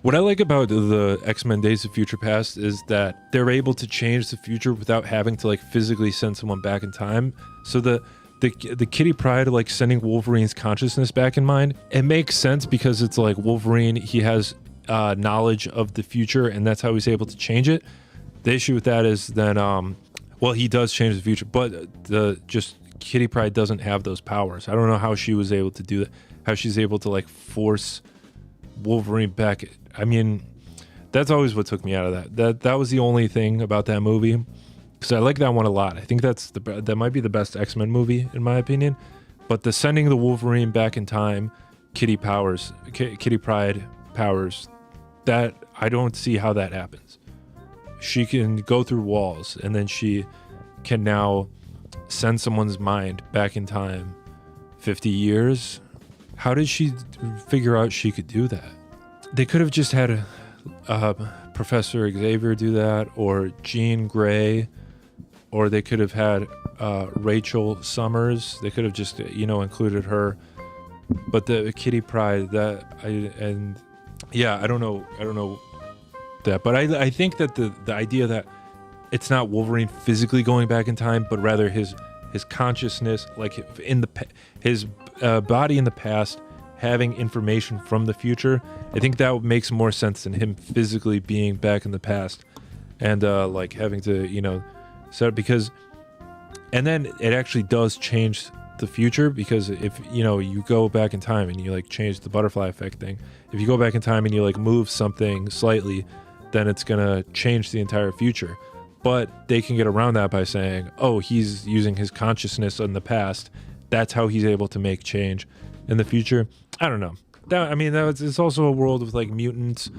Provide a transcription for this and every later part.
What I like about the X-Men Days of Future Past is that they're able to change the future without having to like physically send someone back in time. So the Kitty Pryde like sending Wolverine's consciousness back in mind, it makes sense because it's like Wolverine, he has knowledge of the future and that's how he's able to change it. The issue with that is then well, he does change the future, but the just Kitty Pryde doesn't have those powers. I don't know how she was able to do that, how she's able to like force Wolverine back. I mean, that's always what took me out of that was the only thing about that movie, because I like that one a lot. I think that might be the best X-Men movie in my opinion. But the sending the Wolverine back in time, Kitty Pryde powers, that I don't see how that happens. She can go through walls and then she can now send someone's mind back in time 50 years. How did she figure out she could do that? They could have just had Professor Xavier do that, or Jean Grey, or they could have had Rachel Summers. They could have just, included her. But the Kitty Pryde, I don't know that. But I think that the idea that it's not Wolverine physically going back in time, but rather his consciousness, like his body in the past, having information from the future. I think that makes more sense than him physically being back in the past and like having to, set up, because, and then it actually does change the future, because if, you go back in time and you like change the butterfly effect thing, if you go back in time and you like move something slightly, then it's going to change the entire future. But they can get around that by saying, oh, he's using his consciousness in the past. That's how he's able to make change in the future. I don't know. It's also a world with like mutants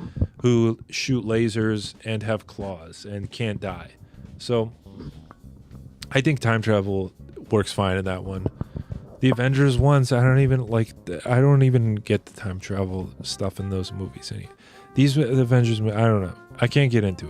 who shoot lasers and have claws and can't die. So I think time travel works fine in that one. The Avengers ones, I don't even get the time travel stuff in those movies. The Avengers, I don't know. I can't get into it.